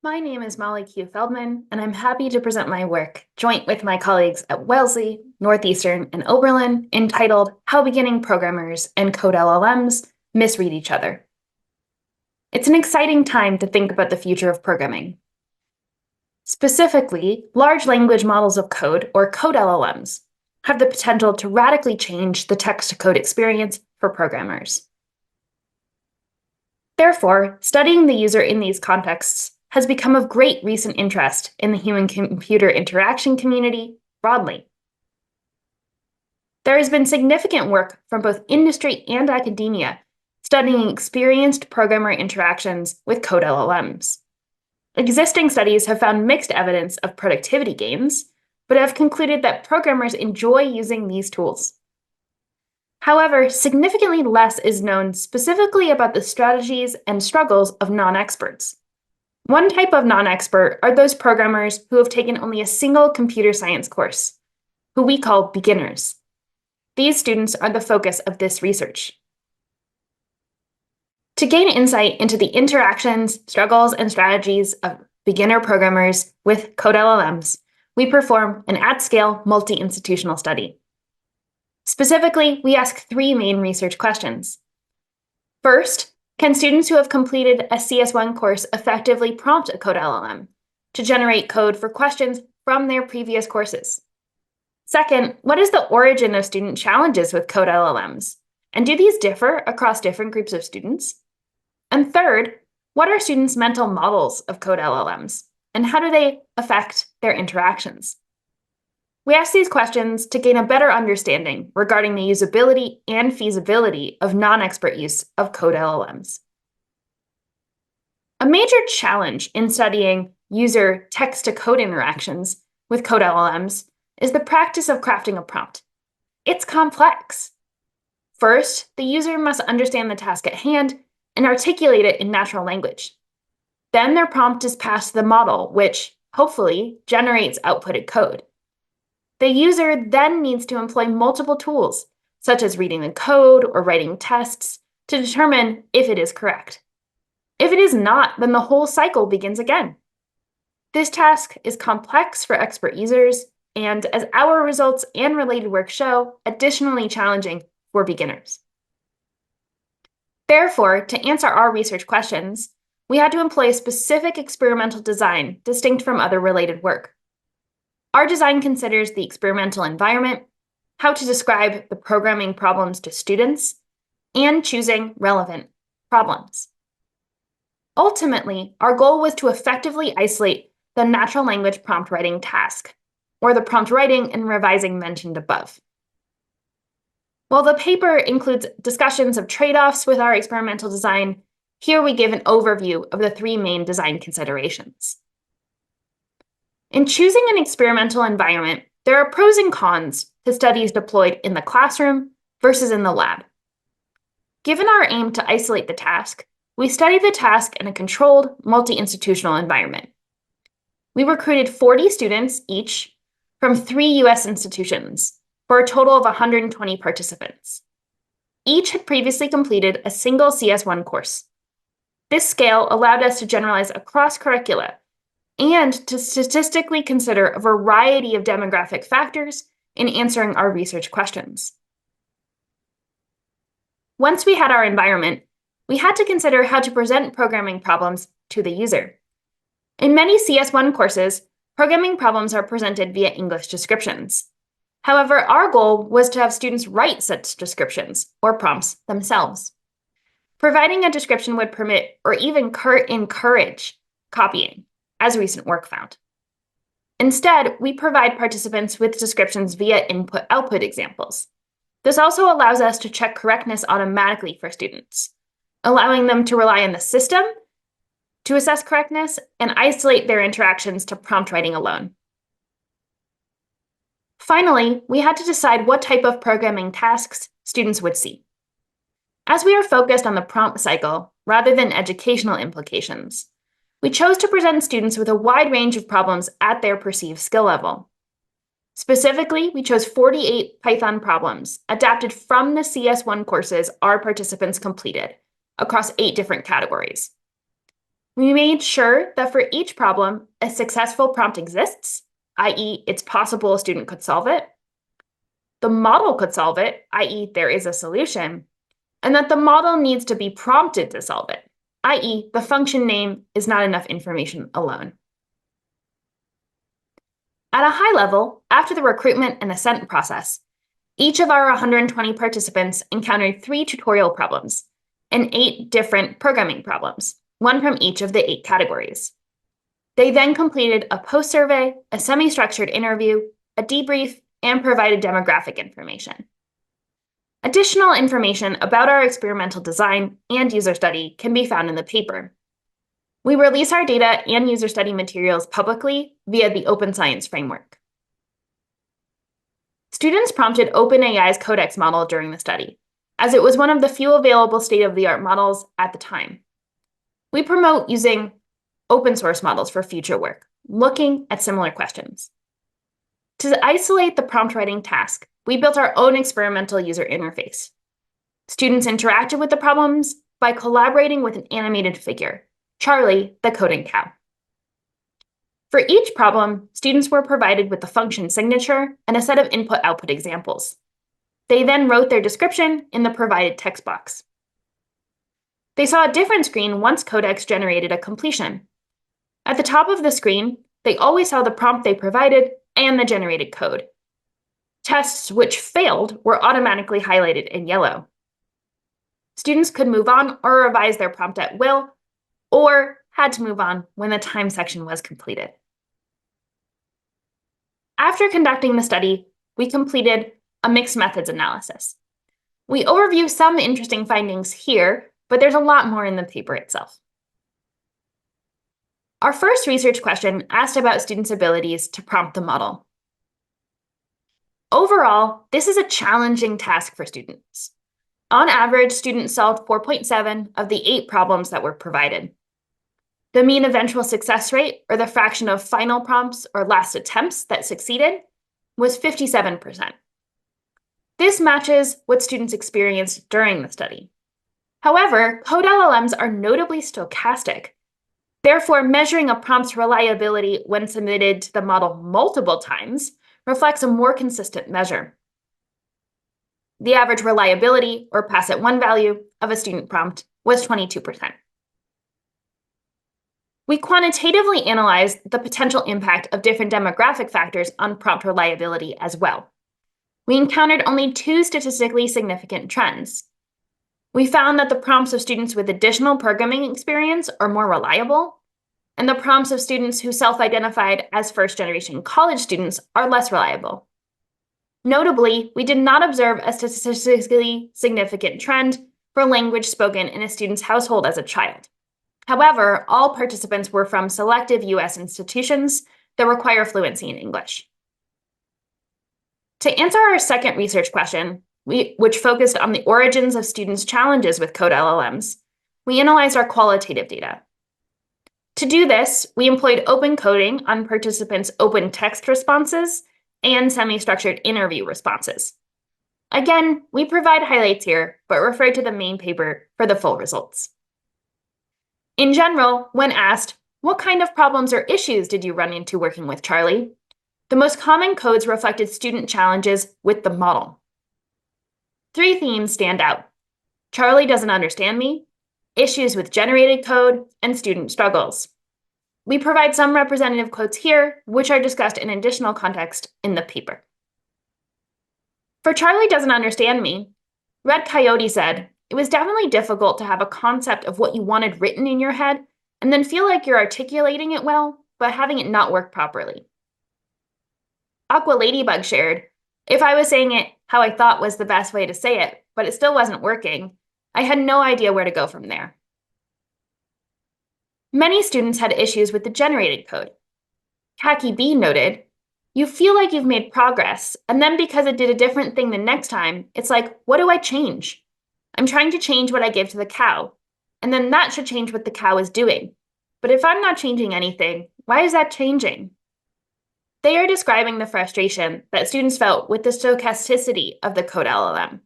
My name is Molly Q. Feldman, and I'm happy to present my work, joint with my colleagues at Wellesley, Northeastern, and Oberlin, entitled How Beginning Programmers and Code LLMs Misread Each Other. It's an exciting time to think about the future of programming. Specifically, large language models of code, or Code LLMs, have the potential to radically change the text-to-code experience for programmers. Therefore, studying the user in these contexts has become of great recent interest in the human-computer interaction community broadly. There has been significant work from both industry and academia studying experienced programmer interactions with Code LLMs. Existing studies have found mixed evidence of productivity gains, but have concluded that programmers enjoy using these tools. However, significantly less is known specifically about the strategies and struggles of non-experts. One type of non-expert are those programmers who have taken only a single computer science course, who we call beginners. These students are the focus of this research. To gain insight into the interactions, struggles, and strategies of beginner programmers with Code LLMs, we perform an at-scale multi-institutional study. Specifically, we ask three main research questions. First, can students who have completed a CS1 course effectively prompt a Code LLM to generate code for questions from their previous courses? Second, what is the origin of student challenges with Code LLMs? And do these differ across different groups of students? And third, what are students' mental models of Code LLMs? And how do they affect their interactions? We ask these questions to gain a better understanding regarding the usability and feasibility of non-expert use of Code LLMs. A major challenge in studying user text-to-code interactions with Code LLMs is the practice of crafting a prompt. It's complex. First, the user must understand the task at hand and articulate it in natural language. Then their prompt is passed to the model, which, hopefully, generates outputted code. The user then needs to employ multiple tools, such as reading the code or writing tests, to determine if it is correct. If it is not, then the whole cycle begins again. This task is complex for expert users, and as our results and related work show, additionally challenging for beginners. Therefore, to answer our research questions, we had to employ a specific experimental design distinct from other related work. Our design considers the experimental environment, how to describe the programming problems to students, and choosing relevant problems. Ultimately, our goal was to effectively isolate the natural language prompt writing task, or the prompt writing and revising mentioned above. While the paper includes discussions of trade-offs with our experimental design, here we give an overview of the three main design considerations. In choosing an experimental environment, there are pros and cons to studies deployed in the classroom versus in the lab. Given our aim to isolate the task, we studied the task in a controlled, multi-institutional environment. We recruited 40 students each from 3 US institutions for a total of 120 participants. Each had previously completed a single CS1 course. This scale allowed us to generalize across curricula and to statistically consider a variety of demographic factors in answering our research questions. Once we had our environment, we had to consider how to present programming problems to the user. In many CS1 courses, programming problems are presented via English descriptions. However, our goal was to have students write such descriptions or prompts themselves. Providing a description would permit or even encourage copying, as recent work found. Instead, we provide participants with descriptions via input-output examples. This also allows us to check correctness automatically for students, allowing them to rely on the system to assess correctness and isolate their interactions to prompt writing alone. Finally, we had to decide what type of programming tasks students would see. As we are focused on the prompt cycle rather than educational implications, we chose to present students with a wide range of problems at their perceived skill level. Specifically, we chose 48 Python problems adapted from the CS1 courses our participants completed across 8 different categories. We made sure that for each problem, a successful prompt exists, i.e. it's possible a student could solve it. The model could solve it, i.e. there is a solution, and that the model needs to be prompted to solve it, i.e. the function name is not enough information alone. At a high level, after the recruitment and assent process, each of our 120 participants encountered 3 tutorial problems and 8 different programming problems, one from each of the 8 categories. They then completed a post-survey, a semi-structured interview, a debrief, and provided demographic information. Additional information about our experimental design and user study can be found in the paper. We release our data and user study materials publicly via the Open Science Framework. Students prompted OpenAI's Codex model during the study, as it was one of the few available state-of-the-art models at the time. We promote using open source models for future work, looking at similar questions. To isolate the prompt writing task, we built our own experimental user interface. Students interacted with the problems by collaborating with an animated figure, Charlie, the coding cow. For each problem, students were provided with the function signature and a set of input-output examples. They then wrote their description in the provided text box. They saw a different screen once Codex generated a completion. At the top of the screen, they always saw the prompt they provided and the generated code. Tests which failed were automatically highlighted in yellow. Students could move on or revise their prompt at will, or had to move on when the time section was completed. After conducting the study, we completed a mixed methods analysis. We overview some interesting findings here, but there's a lot more in the paper itself. Our first research question asked about students' abilities to prompt the model. Overall, this is a challenging task for students. On average, students solved 4.7 of the 8 problems that were provided. The mean eventual success rate, or the fraction of final prompts or last attempts that succeeded, was 57%. This matches what students experienced during the study. However, Code LLMs are notably stochastic. Therefore, measuring a prompt's reliability when submitted to the model multiple times reflects a more consistent measure. The average reliability, or pass at one value, of a student prompt was 22%. We quantitatively analyzed the potential impact of different demographic factors on prompt reliability as well. We encountered only 2 statistically significant trends. We found that the prompts of students with additional programming experience are more reliable, and the prompts of students who self-identified as first-generation college students are less reliable. Notably, we did not observe a statistically significant trend for language spoken in a student's household as a child. However, all participants were from selective US institutions that require fluency in English. To answer our second research question, which focused on the origins of students' challenges with Code LLMs, we analyzed our qualitative data. To do this, we employed open coding on participants' open text responses and semi-structured interview responses. Again, we provide highlights here, but refer to the main paper for the full results. In general, when asked, what kind of problems or issues did you run into working with Charlie? The most common codes reflected student challenges with the model. 3 themes stand out: Charlie doesn't understand me, issues with generated code, and student struggles. We provide some representative quotes here, which are discussed in additional context in the paper. For Charlie doesn't understand me, Red Coyote said, it was definitely difficult to have a concept of what you wanted written in your head and then feel like you're articulating it well, but having it not work properly. Aqua Ladybug shared, if I was saying it how I thought was the best way to say it, but it still wasn't working, I had no idea where to go from there. Many students had issues with the generated code. Khaki B noted, you feel like you've made progress, and then because it did a different thing the next time, it's like, what do I change? I'm trying to change what I give to the cow, and then that should change what the cow is doing. But if I'm not changing anything, why is that changing? They are describing the frustration that students felt with the stochasticity of the Code LLM,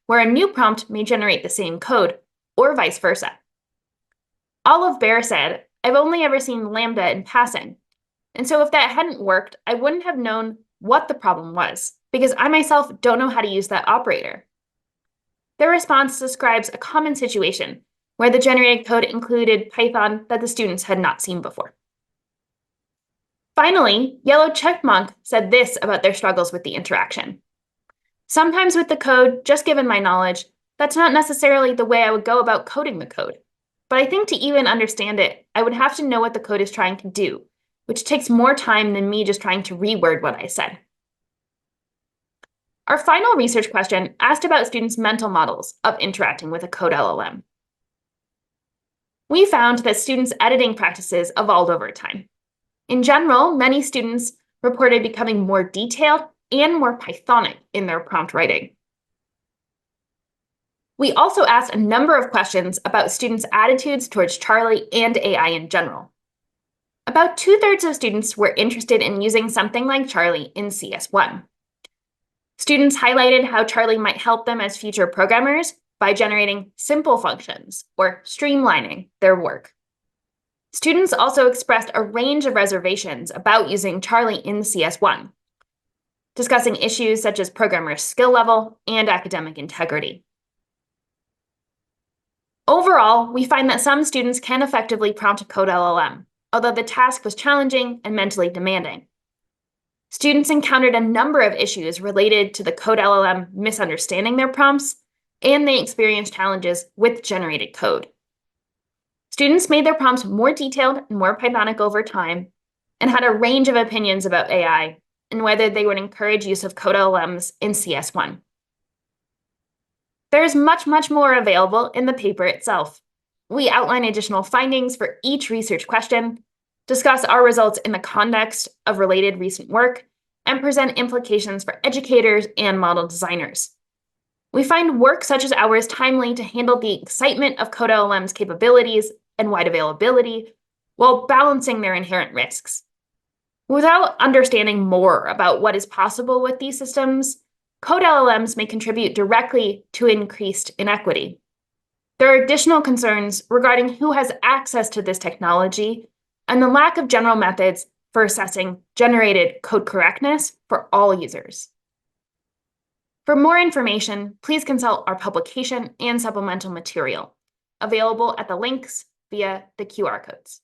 where a new prompt may generate the same code, or vice versa. Olive Bear said, I've only ever seen lambda in passing. And so if that hadn't worked, I wouldn't have known what the problem was, because I myself don't know how to use that operator. Their response describes a common situation where the generated code included Python that the students had not seen before. Finally, Yellow Checkmark said this about their struggles with the interaction. Sometimes with the code, just given my knowledge, that's not necessarily the way I would go about coding the code. But I think to even understand it, I would have to know what the code is trying to do, which takes more time than me just trying to reword what I said. Our final research question asked about students' mental models of interacting with a Code LLM. We found that students' editing practices evolved over time. In general, many students reported becoming more detailed and more Pythonic in their prompt writing. We also asked a number of questions about students' attitudes towards Charlie and AI in general. About 2/3 of students were interested in using something like Charlie in CS1. Students highlighted how Charlie might help them as future programmers by generating simple functions or streamlining their work. Students also expressed a range of reservations about using Charlie in CS1, discussing issues such as programmer skill level and academic integrity. Overall, we find that some students can effectively prompt a Code LLM, although the task was challenging and mentally demanding. Students encountered a number of issues related to the Code LLM misunderstanding their prompts, and they experienced challenges with generated code. Students made their prompts more detailed and more Pythonic over time, and had a range of opinions about AI and whether they would encourage use of Code LLMs in CS1. There is much more available in the paper itself. We outline additional findings for each research question, discuss our results in the context of related recent work, and present implications for educators and model designers. We find work such as ours timely to handle the excitement of Code LLM's capabilities and wide availability while balancing their inherent risks. Without understanding more about what is possible with these systems, Code LLMs may contribute directly to increased inequity. There are additional concerns regarding who has access to this technology and the lack of general methods for assessing generated code correctness for all users. For more information, please consult our publication and supplemental material, available at the links via the QR codes.